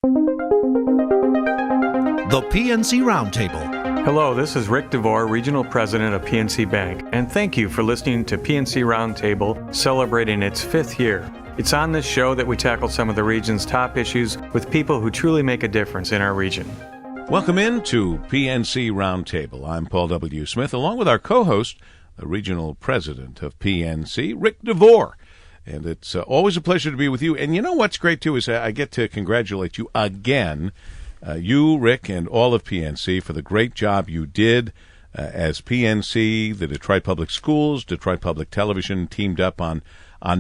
The PNC Roundtable. Hello, this is Ric DeVore, Regional President of PNC Bank, and thank you for listening to PNC Roundtable celebrating its 5th year. It's on this show that we tackle some of the region's top issues with people who truly make a difference in our region. Welcome in to PNC Roundtable. I'm Paul W. Smith, along with our co-host, the Regional President of PNC, Ric DeVore. And it's always a pleasure to be with you. And you know what's great, too, is I get to congratulate you again, you, Rick, and all of PNC for the great job you did as PNC, the Detroit Public Schools, Detroit Public Television teamed up on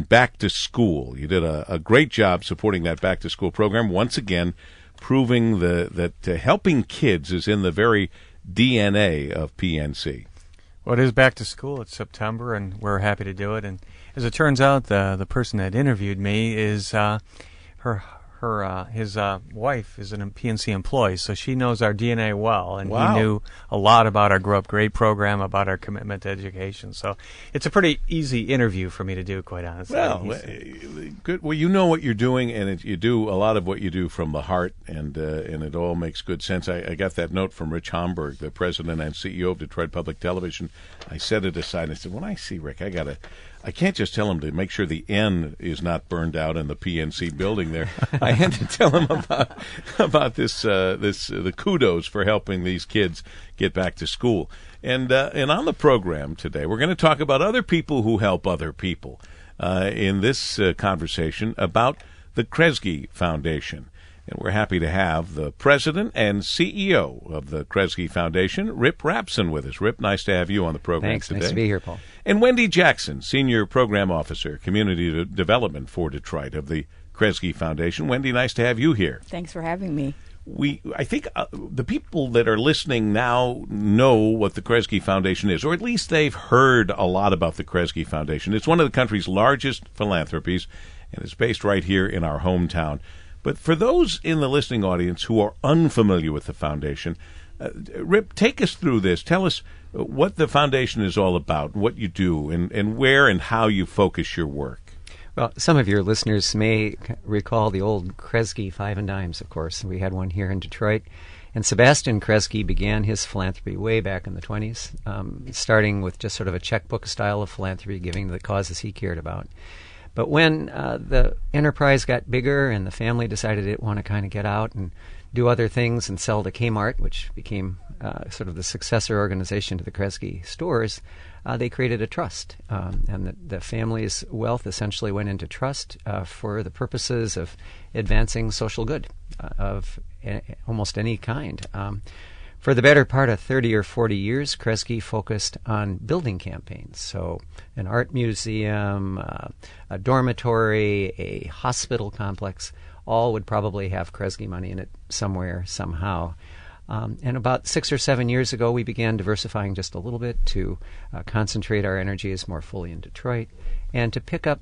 Back to School. You did a great job supporting that Back to School program, once again proving that helping kids is in the very DNA of PNC. Well, it is Back to School. It's September, and we're happy to do it. And as it turns out, the person that interviewed me is his wife is a PNC employee, so she knows our DNA well, and Wow. He knew a lot about our Grow Up Great program, about our commitment to education. So it's a pretty easy interview for me to do, quite honestly. Well, good. Well, you know what you're doing, and you do a lot of what you do from the heart, and it all makes good sense. I got that note from Rich Homburg, the president and CEO of Detroit Public Television. I set it aside and I said, when I see Rick, I can't just tell him to make sure the N is not burned out in the PNC building there. I had to tell him about the kudos for helping these kids get back to school. And on the program today, we're going to talk about other people who help other people in this conversation about the Kresge Foundation. And we're happy to have the president and CEO of the Kresge Foundation, Rip Rapson, with us. Rip, nice to have you on the program Thanks. today. Nice to be here, Paul. And Wendy Jackson, Senior Program Officer, Community Development for Detroit of the Kresge Foundation. Wendy, nice to have you here. Thanks for having me. I think the people that are listening now know what the Kresge Foundation is, or at least they've heard a lot about the Kresge Foundation. It's one of the country's largest philanthropies, and it's based right here in our hometown. But for those in the listening audience who are unfamiliar with the foundation, Rip, take us through this. Tell us what the foundation is all about, what you do, and where and how you focus your work. Well, some of your listeners may recall the old Kresge Five and Dimes, of course. We had one here in Detroit. And Sebastian Kresge began his philanthropy way back in the 20s, starting with just sort of a checkbook style of philanthropy, giving to the causes he cared about. But when the enterprise got bigger and the family decided it wanted to kind of get out and do other things and sell to Kmart, which became sort of the successor organization to the Kresge stores, they created a trust. And the family's wealth essentially went into trust for the purposes of advancing social good of almost any kind. For the better part of 30 or 40 years, Kresge focused on building campaigns. So an art museum, a dormitory, a hospital complex, all would probably have Kresge money in it somewhere, somehow. And about 6 or 7 years ago, we began diversifying just a little bit to concentrate our energies more fully in Detroit and to pick up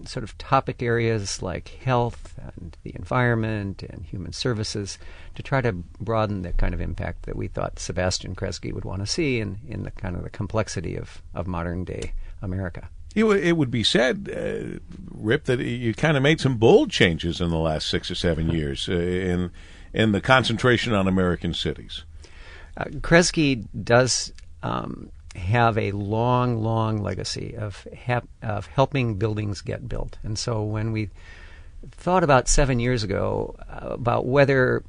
sort of topic areas like health and the environment and human services to try to broaden the kind of impact that we thought Sebastian Kresge would want to see in the kind of the complexity of modern-day America. It would be said, Rip, that you kind of made some bold changes in the last 6 or 7 years in the concentration on American cities. Kresge does have a long legacy of helping buildings get built. And so when we thought about 7 years ago about whether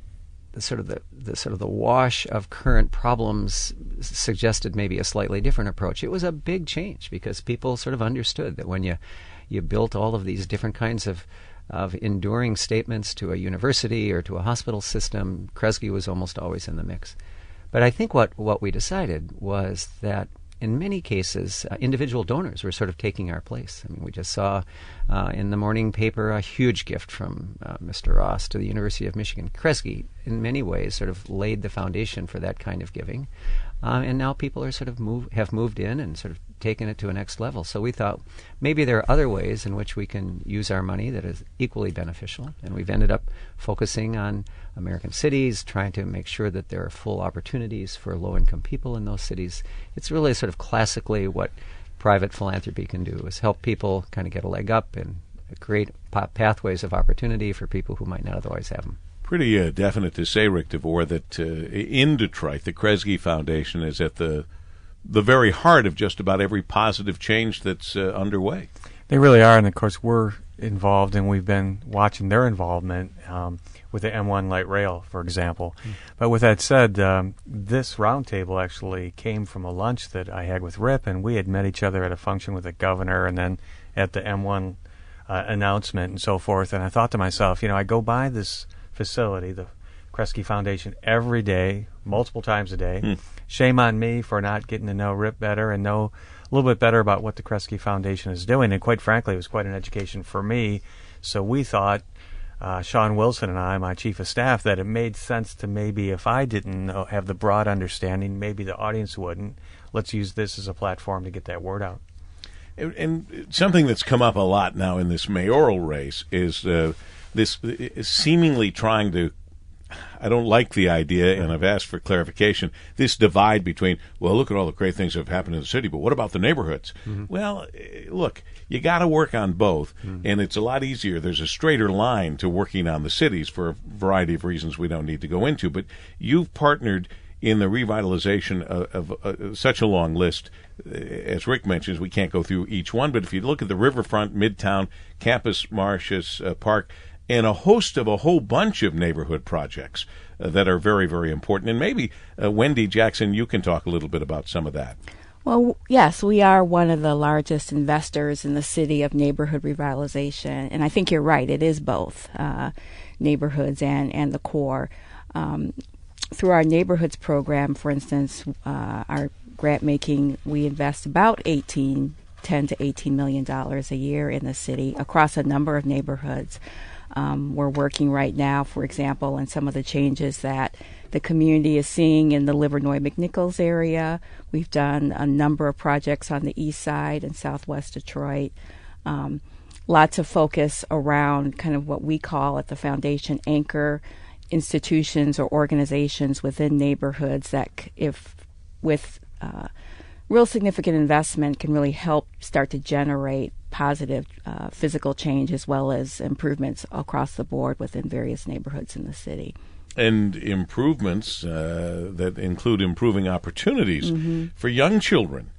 the wash of current problems suggested maybe a slightly different approach, it was a big change because people sort of understood that when you built all of these different kinds of enduring statements to a university or to a hospital system, Kresge was almost always in the mix. But I think what we decided was that in many cases, individual donors were sort of taking our place. I mean, we just saw in the morning paper a huge gift from Mr. Ross to the University of Michigan. Kresge, in many ways, sort of laid the foundation for that kind of giving. And now people are sort of have moved in and sort of taken it to a next level. So we thought maybe there are other ways in which we can use our money that is equally beneficial. And we've ended up focusing on American cities, trying to make sure that there are full opportunities for low-income people in those cities. It's really sort of classically what private philanthropy can do, is help people kind of get a leg up and create pathways of opportunity for people who might not otherwise have them. Pretty definite to say, Ric DeVore, that in Detroit, the Kresge Foundation is at the very heart of just about every positive change that's underway. They really are, and of course we're involved, and we've been watching their involvement with the M1 light rail, for example. But with that said, this roundtable actually came from a lunch that I had with Rip, and we had met each other at a function with the governor, and then at the M1 announcement and so forth. And I thought to myself, I go by this facility, the Kresge Foundation, every day, multiple times a day. Shame on me for not getting to know Rip better and know a little bit better about what the Kresge Foundation is doing. And quite frankly, it was quite an education for me. So we thought, Sean Wilson and I, my chief of staff, that it made sense to maybe, if I didn't have the broad understanding, maybe the audience wouldn't. Let's use this as a platform to get that word out. And something that's come up a lot now in this mayoral race is this seemingly trying to, I don't like the idea, and I've asked for clarification, this divide between, well, look at all the great things that have happened in the city, but what about the neighborhoods? Well, look, you got to work on both, and it's a lot easier. There's a straighter line to working on the cities for a variety of reasons we don't need to go into, but you've partnered in the revitalization of such a long list. As Rick mentions, we can't go through each one, but if you look at the riverfront, Midtown, Campus Martius Park, and a host of a whole bunch of neighborhood projects that are very, very important. And maybe, Wendy Jackson, you can talk a little bit about some of that. Well, yes, we are one of the largest investors in the city of neighborhood revitalization. And I think you're right, it is both neighborhoods and the core. Through our neighborhoods program, for instance, our grant making, we invest about $10 to $18 million a year in the city across a number of neighborhoods. We're working right now, for example, on some of the changes that the community is seeing in the Livernois-McNichols area. We've done a number of projects on the east side and southwest Detroit. Lots of focus around kind of what we call at the foundation anchor institutions or organizations within neighborhoods that, if with real significant investment, can really help start to generate positive physical change as well as improvements across the board within various neighborhoods in the city. And improvements that include improving opportunities for young children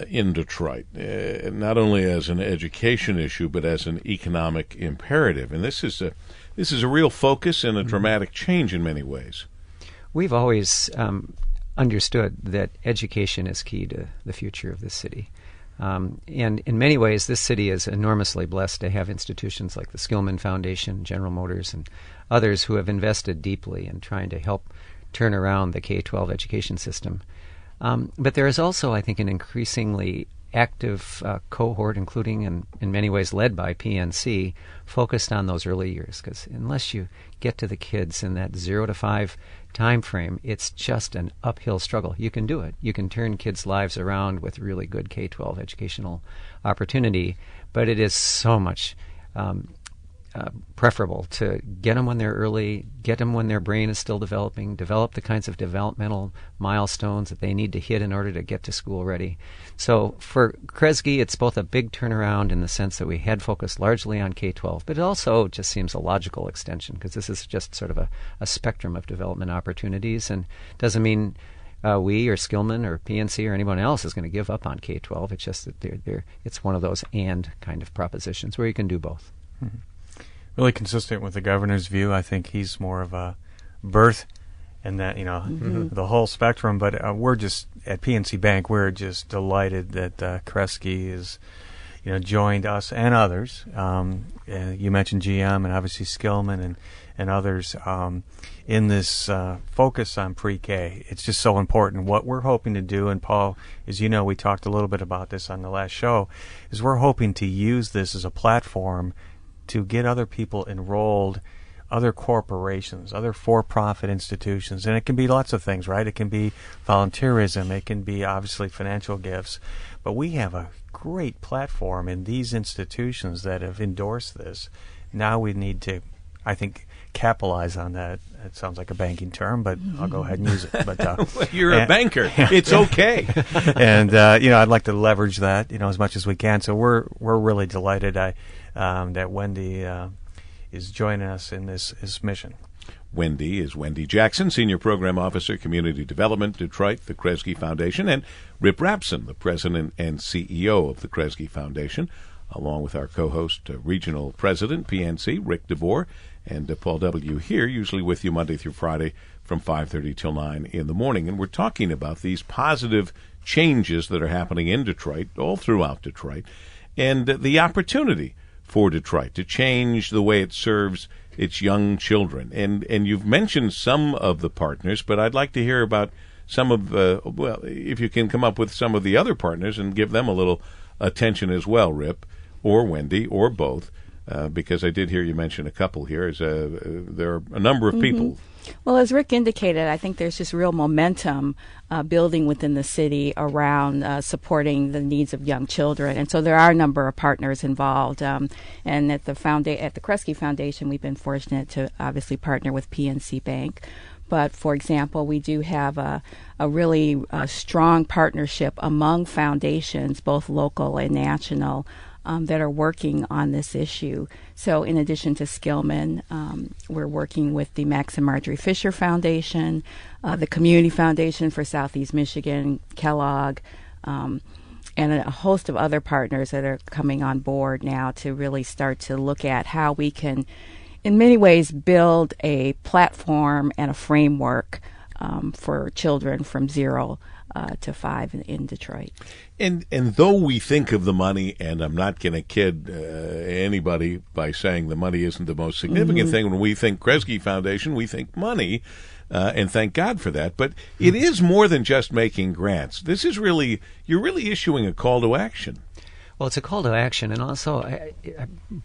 in Detroit, not only as an education issue but as an economic imperative. And this is a real focus and a dramatic change in many ways. We've always understood that education is key to the future of this city. And in many ways, this city is enormously blessed to have institutions like the Skillman Foundation, General Motors, and others who have invested deeply in trying to help turn around the K-12 education system. But there is also, I think, an increasingly active cohort, including and in many ways led by PNC, focused on those early years. Because unless you get to the kids in that 0 to 5 time frame, it's just an uphill struggle. You can do it. You can turn kids' lives around with really good K-12 educational opportunity, but it is so much preferable to get them when they're early, get them when their brain is still developing, develop the kinds of developmental milestones that they need to hit in order to get to school ready. So for Kresge, it's both a big turnaround in the sense that we had focused largely on K-12, but it also just seems a logical extension because this is just sort of a spectrum of development opportunities, and doesn't mean we or Skillman or PNC or anyone else is going to give up on K-12. It's just that it's one of those and kind of propositions where you can do both. Really consistent with the governor's view. I think he's more of a birth and that, the whole spectrum. But we're just, at PNC Bank, we're just delighted that Kresge is, joined us and others. You mentioned GM and obviously Skillman and others in this focus on pre-K. It's just so important. What we're hoping to do, and Paul, as you know, we talked a little bit about this on the last show, is we're hoping to use this as a platform to get other people enrolled, other corporations, other for-profit institutions. And it can be lots of things, right? It can be volunteerism. It can be, obviously, financial gifts. But we have a great platform in these institutions that have endorsed this. Now we need to, I think, capitalize on that. It sounds like a banking term, but I'll go ahead and use it. But well, you're a banker. It's okay. And I'd like to leverage that, as much as we can. So we're really delighted that Wendy is joining us in this mission. Wendy is Wendy Jackson, Senior Program Officer, Community Development, Detroit, the Kresge Foundation, and Ric Rapson, the President and CEO of the Kresge Foundation, along with our co-host, Regional President, PNC, Ric DeVore, and Paul W. here, usually with you Monday through Friday from 5:30 till 9 in the morning. And we're talking about these positive changes that are happening in Detroit, all throughout Detroit, and the opportunity for Detroit to change the way it serves its young children. And you've mentioned some of the partners, but I'd like to hear about some of, well, if you can come up with some of the other partners and give them a little attention as well, Rip, or Wendy, or both, because I did hear you mention a couple here. There are a number of people. Well, as Ric indicated, I think there's just real momentum building within the city around supporting the needs of young children, and so there are a number of partners involved. And at the Kresge Foundation, we've been fortunate to obviously partner with PNC Bank. But, for example, we do have a really strong partnership among foundations, both local and national, that are working on this issue. So in addition to Skillman, we're working with the Max and Marjorie Fisher Foundation, the Community Foundation for Southeast Michigan, Kellogg, and a host of other partners that are coming on board now to really start to look at how we can, in many ways, build a platform and a framework for children from 0 to 5 in Detroit. And though we think of the money, and I'm not going to kid anybody by saying the money isn't the most significant thing, when we think Kresge Foundation, we think money, and thank God for that. But it is more than just making grants. This is really, you're really issuing a call to action. Well, it's a call to action, and also I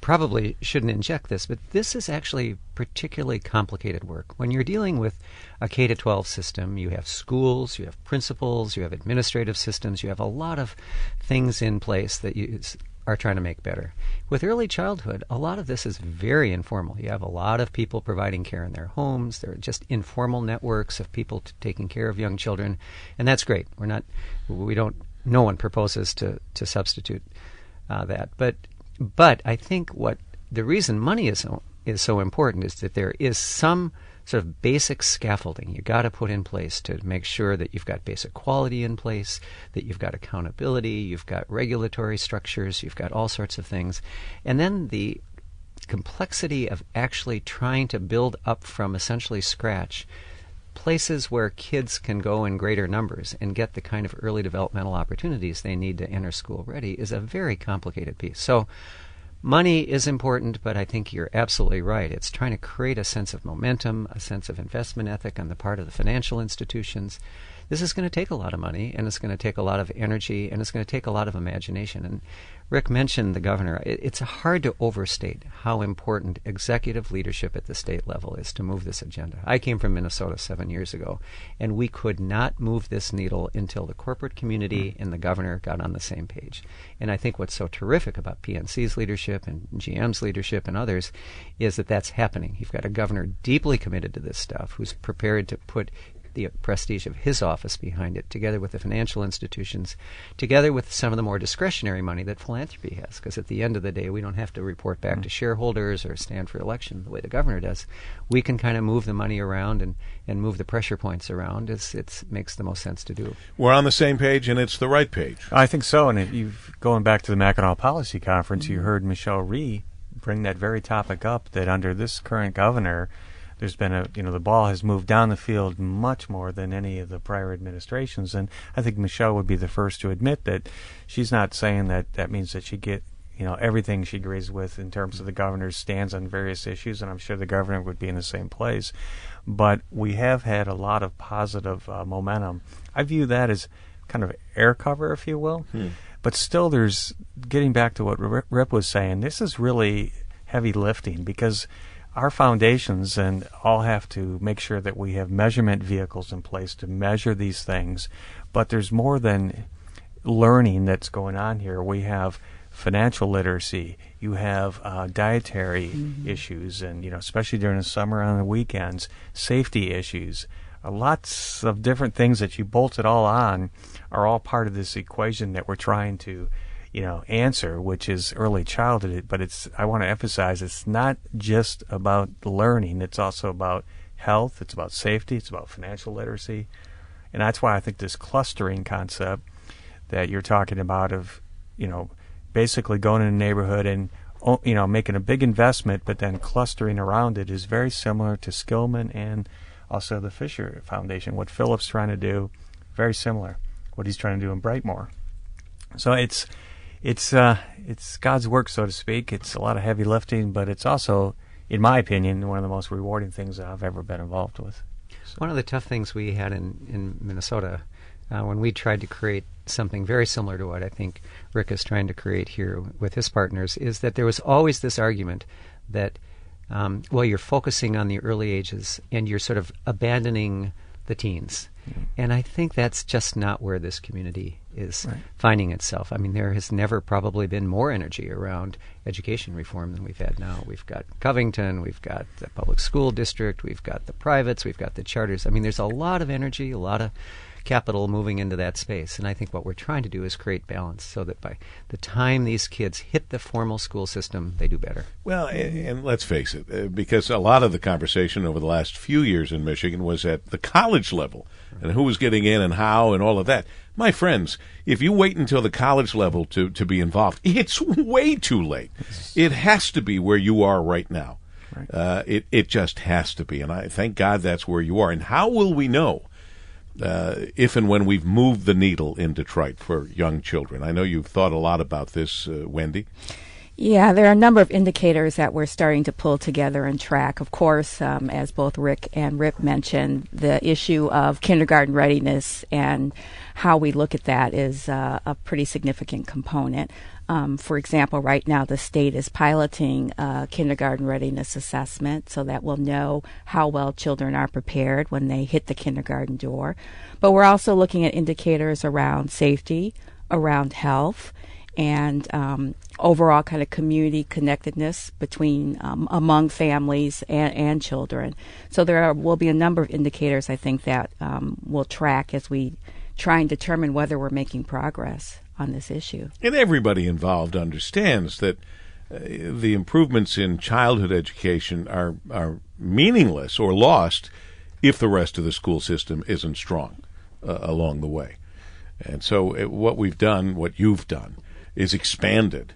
probably shouldn't inject this, but this is actually particularly complicated work. When you're dealing with a K-12 system, you have schools, you have principals, you have administrative systems, you have a lot of things in place that you are trying to make better. With early childhood, a lot of this is very informal. You have a lot of people providing care in their homes. There are just informal networks of people taking care of young children, and that's great. No one proposes to substitute that, but I think what the reason money is so important is that there is some sort of basic scaffolding you got to put in place to make sure that you've got basic quality in place, that you've got accountability, you've got regulatory structures, you've got all sorts of things, and then the complexity of actually trying to build up from essentially scratch places where kids can go in greater numbers and get the kind of early developmental opportunities they need to enter school ready is a very complicated piece. So money is important, but I think you're absolutely right. It's trying to create a sense of momentum, a sense of investment ethic on the part of the financial institutions. This is going to take a lot of money, and it's going to take a lot of energy, and it's going to take a lot of imagination. And Ric mentioned the governor. It's hard to overstate how important executive leadership at the state level is to move this agenda. I came from Minnesota 7 years ago, and we could not move this needle until the corporate community and the governor got on the same page. And I think what's so terrific about PNC's leadership and GM's leadership and others is that that's happening. You've got a governor deeply committed to this stuff who's prepared to put the prestige of his office behind it, together with the financial institutions, together with some of the more discretionary money that philanthropy has. Because at the end of the day, we don't have to report back to shareholders or stand for election the way the governor does. We can kind of move the money around and move the pressure points around. It makes the most sense to do. We're on the same page, and it's the right page. I think so. And going back to the Mackinac Policy Conference, you heard Michelle Rhee bring that very topic up, that under this current governor, there's been the ball has moved down the field much more than any of the prior administrations. And I think Michelle would be the first to admit that she's not saying that means that she get, everything she agrees with in terms of the governor's stance on various issues. And I'm sure the governor would be in the same place. But we have had a lot of positive momentum. I view that as kind of air cover, if you will. But still, there's, getting back to what Rip was saying, this is really heavy lifting, because our foundations and all have to make sure that we have measurement vehicles in place to measure these things. But there's more than learning that's going on here. We have financial literacy. You have dietary issues, and especially during the summer on the weekends, safety issues. Lots of different things that you bolt it all on are all part of this equation that we're trying to answer, which is early childhood. But I want to emphasize, it's not just about learning. It's also about health. It's about safety. It's about financial literacy. And that's why I think this clustering concept that you're talking about of, basically going in a neighborhood and, making a big investment, but then clustering around it is very similar to Skillman and also the Fisher Foundation. What Philip's trying to do, very similar. What he's trying to do in Brightmoor. So it's God's work, so to speak. It's a lot of heavy lifting, but it's also, in my opinion, one of the most rewarding things I've ever been involved with. So. One of the tough things we had in Minnesota when we tried to create something very similar to what I think Ric is trying to create here with his partners is that there was always this argument that, you're focusing on the early ages and you're sort of abandoning the teens. And I think that's just not where this community is finding itself. I mean, there has never probably been more energy around education reform than we've had now. We've got Covington, we've got the public school district, we've got the privates, we've got the charters. I mean, there's a lot of energy, a lot of capital moving into that space. And I think what we're trying to do is create balance so that by the time these kids hit the formal school system, they do better. Well, and let's face it, because a lot of the conversation over the last few years in Michigan was at the college level and who was getting in and how and all of that. My friends, if you wait until the college level to be involved, it's way too late. It has to be where you are right now. Right. It just has to be. And I thank God that's where you are. And how will we know if and when we've moved the needle in Detroit for young children? I know you've thought a lot about this, Wendy. Yeah, there are a number of indicators that we're starting to pull together and track. Of course, as both Ric and Rip mentioned, the issue of kindergarten readiness and how we look at that is a pretty significant component. For example, right now the state is piloting a kindergarten readiness assessment so that we'll know how well children are prepared when they hit the kindergarten door. But we're also looking at indicators around safety, around health, and overall kind of community connectedness between among families and children. So will be a number of indicators, I think, that we'll track as we try and determine whether we're making progress on this issue. And everybody involved understands that the improvements in childhood education are meaningless or lost if the rest of the school system isn't strong along the way. And so what we've done, what you've done, is expanded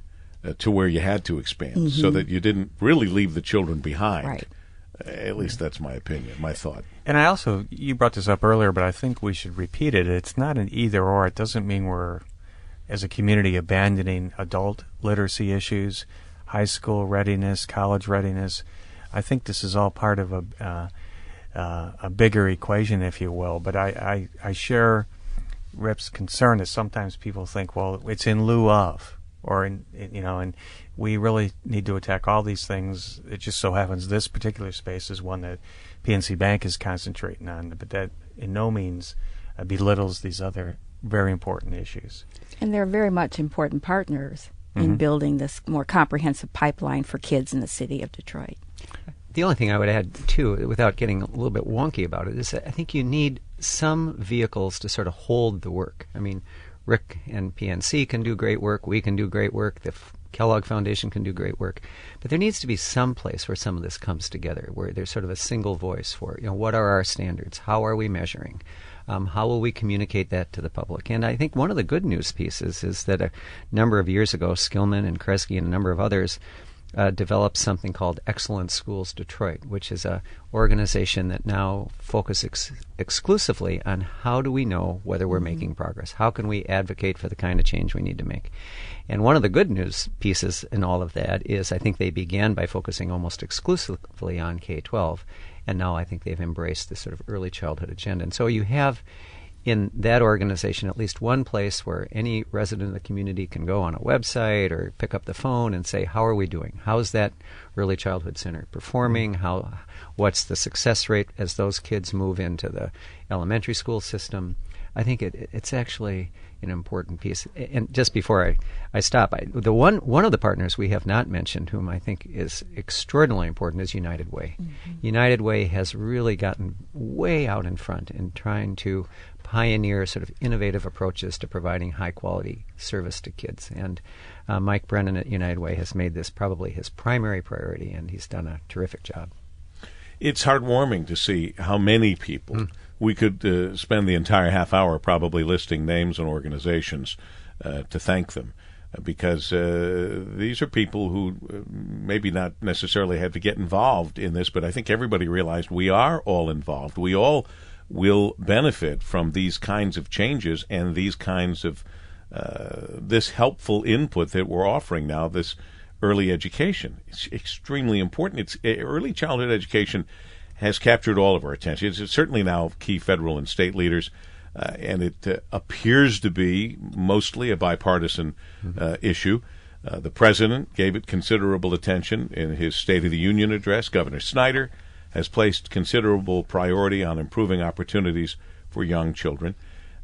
to where you had to expand so that you didn't really leave the children behind. Right. At least that's my opinion, my thought. And you brought this up earlier, but I think we should repeat it. It's not an either or. It doesn't mean we're, as a community, abandoning adult literacy issues, high school readiness, college readiness. I think this is all part of a bigger equation, if you will. But I share Rip's concern that sometimes people think, well, it's in lieu of, or and we really need to attack all these things. It just so happens this particular space is one that PNC Bank is concentrating on, but that in no means belittles these other very important issues. And they're very much important partners in building this more comprehensive pipeline for kids in the city of Detroit. The only thing I would add, too, without getting a little bit wonky about it, is that I think you need some vehicles to sort of hold the work. I mean, Ric and PNC can do great work. We can do great work. The Kellogg Foundation can do great work. But there needs to be some place where some of this comes together, where there's sort of a single voice for, what are our standards? How are we measuring? How will we communicate that to the public? And I think one of the good news pieces is that a number of years ago, Skillman and Kresge and a number of others developed something called Excellent Schools Detroit, which is an organization that now focuses exclusively on how do we know whether we're making progress? How can we advocate for the kind of change we need to make? And one of the good news pieces in all of that is I think they began by focusing almost exclusively on K-12, and now I think they've embraced this sort of early childhood agenda. And so you have in that organization at least one place where any resident of the community can go on a website or pick up the phone and say, how are we doing? How's that early childhood center performing? What's the success rate as those kids move into the elementary school system? I think it's actually an important piece. And just before I stop, one of the partners we have not mentioned, whom I think is extraordinarily important, is United Way. Mm-hmm. United Way has really gotten way out in front in trying to pioneer sort of innovative approaches to providing high-quality service to kids. And Mike Brennan at United Way has made this probably his primary priority, and he's done a terrific job. It's heartwarming to see how many people. We could spend the entire half hour probably listing names and organizations to thank them, because these are people who maybe not necessarily had to get involved in this, but I think everybody realized we are all involved. We all will benefit from these kinds of changes and these kinds of this helpful input that we're offering now, this early education. It's extremely important. Early childhood education has captured all of our attention. It's certainly now key federal and state leaders, and it appears to be mostly a bipartisan issue. The president gave it considerable attention in his State of the Union address. Governor Snyder has placed considerable priority on improving opportunities for young children.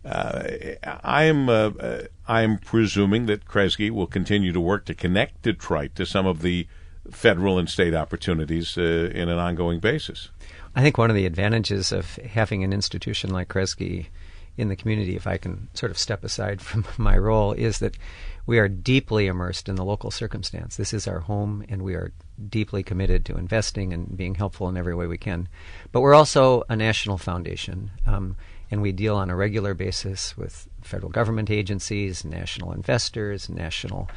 I am presuming that Kresge will continue to work to connect Detroit to some of the federal and state opportunities in an ongoing basis. I think one of the advantages of having an institution like Kresge in the community, if I can sort of step aside from my role, is that we are deeply immersed in the local circumstance. This is our home, and we are deeply committed to investing and being helpful in every way we can. But we're also a national foundation, and we deal on a regular basis with federal government agencies, national investors, national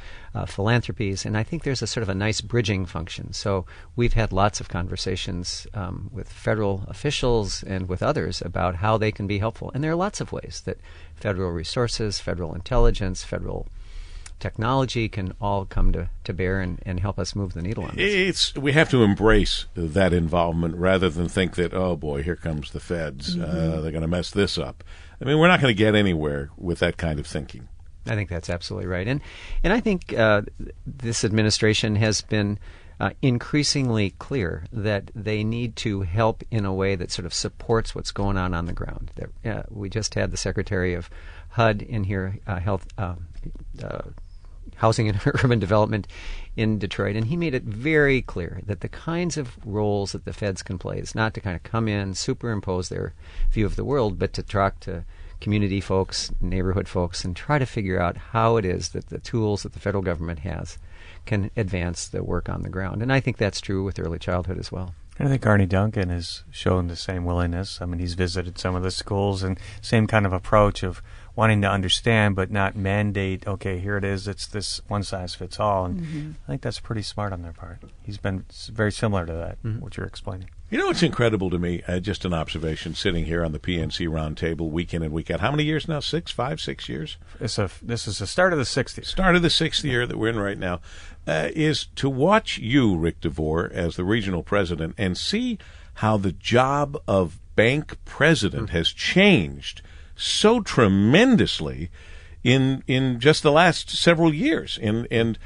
philanthropies, and I think there's a sort of a nice bridging function. So we've had lots of conversations with federal officials and with others about how they can be helpful. And there are lots of ways that federal resources, federal intelligence, federal technology can all come to bear and help us move the needle on this. We have to embrace that involvement rather than think that, oh boy, here comes the feds. They're going to mess this up. I mean, we're not going to get anywhere with that kind of thinking. I think that's absolutely right. And I think this administration has been increasingly clear that they need to help in a way that sort of supports what's going on the ground. We just had the Secretary of HUD in here, Housing and Urban Development in Detroit, and he made it very clear that the kinds of roles that the feds can play is not to kind of come in, superimpose their view of the world, but to talk to community folks, neighborhood folks, and try to figure out how it is that the tools that the federal government has can advance the work on the ground. And I think that's true with early childhood as well. And I think Arnie Duncan has shown the same willingness. I mean, he's visited some of the schools and same kind of approach of wanting to understand but not mandate, okay, here it is, it's this one-size-fits-all. And I think that's pretty smart on their part. He's been very similar to that, what you're explaining. You know, it's incredible to me, just an observation, sitting here on the PNC Roundtable week in and week out. How many years now? 6 years? This is the start of the 6th year. Start of the 6th year that we're in right now, is to watch you, Ric DeVore, as the regional president and see how the job of bank president has changed so tremendously in just the last several years. And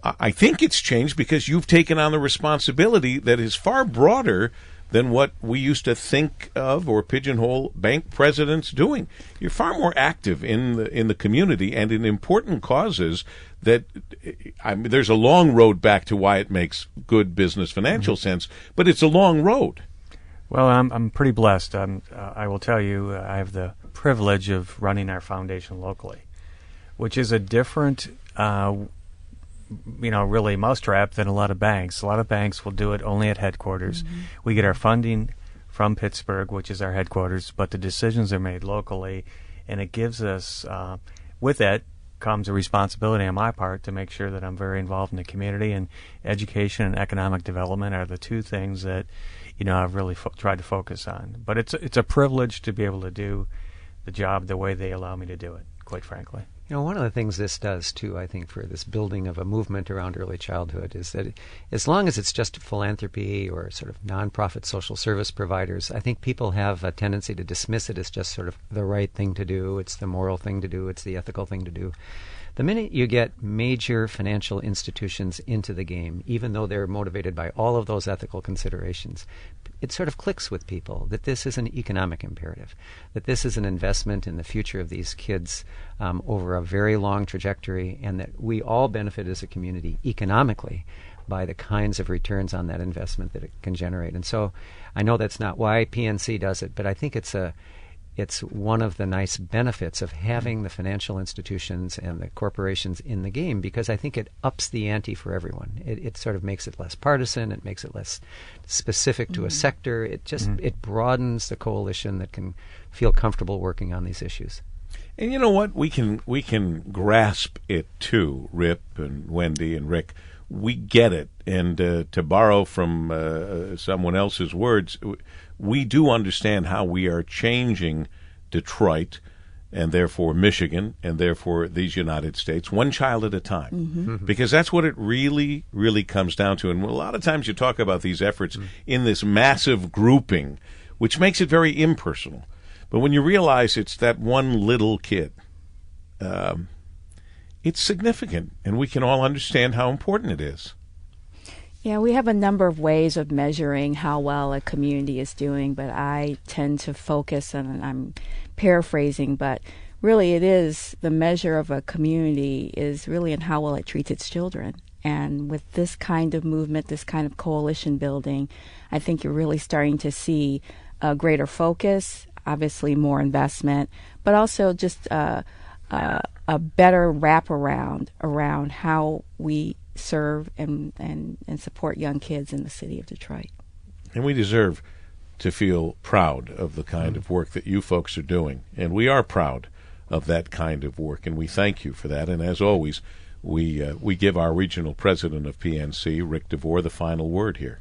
I think it's changed because you've taken on the responsibility that is far broader than what we used to think of or pigeonhole bank presidents doing. You're far more active in the community and in important causes that, I mean, there's a long road back to why it makes good business financial sense, but it's a long road. Well, I'm pretty blessed. I will tell you, I have the privilege of running our foundation locally, which is a different, really mousetrap than a lot of banks. A lot of banks will do it only at headquarters. We get our funding from Pittsburgh, which is our headquarters, but the decisions are made locally, and it gives us, with that comes a responsibility on my part to make sure that I'm very involved in the community, and education and economic development are the two things that I've really tried to focus on. But it's a privilege to be able to do the job the way they allow me to do it, quite frankly. One of the things this does, too, I think, for this building of a movement around early childhood is that as long as it's just philanthropy or sort of nonprofit social service providers, I think people have a tendency to dismiss it as just sort of the right thing to do. It's the moral thing to do. It's the ethical thing to do. The minute you get major financial institutions into the game, even though they're motivated by all of those ethical considerations, it sort of clicks with people that this is an economic imperative, that this is an investment in the future of these kids over a very long trajectory, and that we all benefit as a community economically by the kinds of returns on that investment that it can generate. And so I know that's not why PNC does it, but I think it's one of the nice benefits of having the financial institutions and the corporations in the game, because I think it ups the ante for everyone. It sort of makes it less partisan. It makes it less specific to a sector. It just it broadens the coalition that can feel comfortable working on these issues. And you know what? We can grasp it too, Rip and Wendy and Rick. We get it. And to borrow from someone else's words, we do understand how we are changing Detroit and therefore Michigan and therefore these United States one child at a time. Because that's what it really, really comes down to. And a lot of times you talk about these efforts in this massive grouping, which makes it very impersonal. But when you realize it's that one little kid, it's significant, and we can all understand how important it is. Yeah, we have a number of ways of measuring how well a community is doing, but I tend to focus, and I'm paraphrasing, but really it is the measure of a community is really in how well it treats its children. And with this kind of movement, this kind of coalition building, I think you're really starting to see a greater focus, obviously more investment, but also just a better wraparound around how we serve and support young kids in the city of Detroit. And we deserve to feel proud of the kind of work that you folks are doing. And we are proud of that kind of work, and we thank you for that. And as always, we give our regional president of PNC, Ric DeVore, the final word here.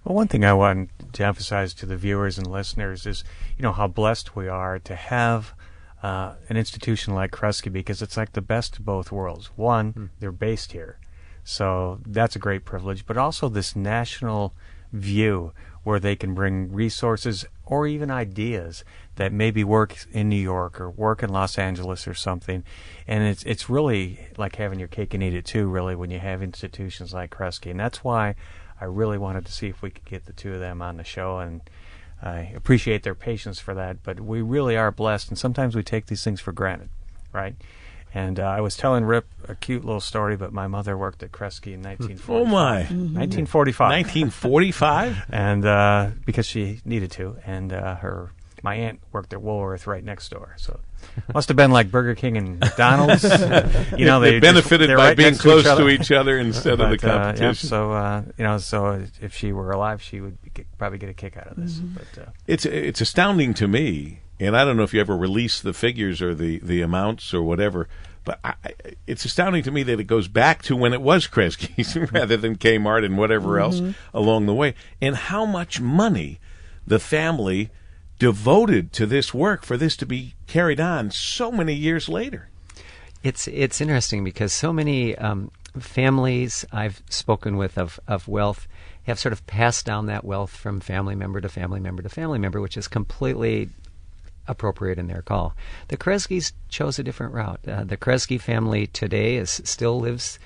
Well, one thing I want to emphasize to the viewers and listeners is, how blessed we are to have an institution like Kresge, because it's like the best of both worlds. One, they're based here, so that's a great privilege, but also this national view where they can bring resources or even ideas that maybe work in New York or work in Los Angeles or something. And it's really like having your cake and eat it too, really, when you have institutions like Kresge. And that's why I really wanted to see if we could get the two of them on the show, and I appreciate their patience for that, but we really are blessed, and sometimes we take these things for granted, right? And I was telling Rip a cute little story, but my mother worked at Kresge in 1945. Oh, my. 1945. 1945? And because she needed to, and my aunt worked at Woolworth right next door, so must have been like Burger King and McDonald's. They benefited by right being close to each other instead of the competition. So if she were alive, she would probably get a kick out of this. But it's astounding to me, and I don't know if you ever release the figures or the amounts or whatever, but it's astounding to me that it goes back to when it was Kresge's rather than Kmart and whatever else along the way, and how much money the family devoted to this work for this to be carried on so many years later. It's interesting because so many families I've spoken with of wealth have sort of passed down that wealth from family member to family member to family member, which is completely appropriate in their call. The Kresges chose a different route. The Kresge family today still lives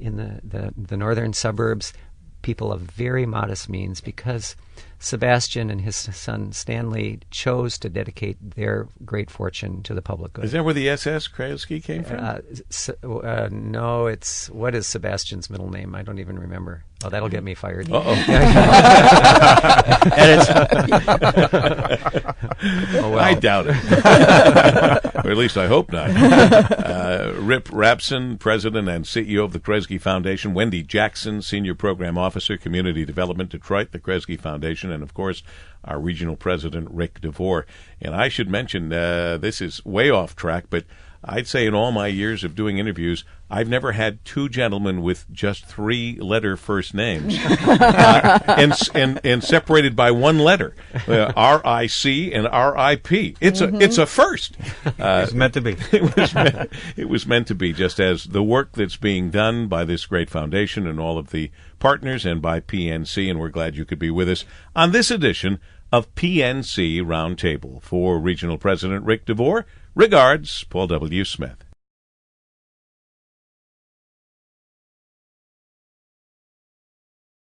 in the northern suburbs, people of very modest means, because Sebastian and his son Stanley chose to dedicate their great fortune to the public good. Is that where the SS Kresge came from? No, what is Sebastian's middle name? I don't even remember. Oh, that'll get me fired. Uh-oh. Oh, well. I doubt it. Or at least I hope not. Rip Rapson, President and CEO of the Kresge Foundation. Wendy Jackson, Senior Program Officer, Community Development, Detroit, the Kresge Foundation. And, of course, our Regional President, Ric DeVore. And I should mention, this is way off track, but I'd say in all my years of doing interviews, I've never had two gentlemen with just 3-letter first names and separated by one letter, R-I-C and R-I-P. It's a first. It's meant to be. It was meant to be, just as the work that's being done by this great foundation and all of the partners and by PNC, and we're glad you could be with us on this edition of PNC Roundtable. For Regional President Ric DeVore, regards, Paul W. Smith.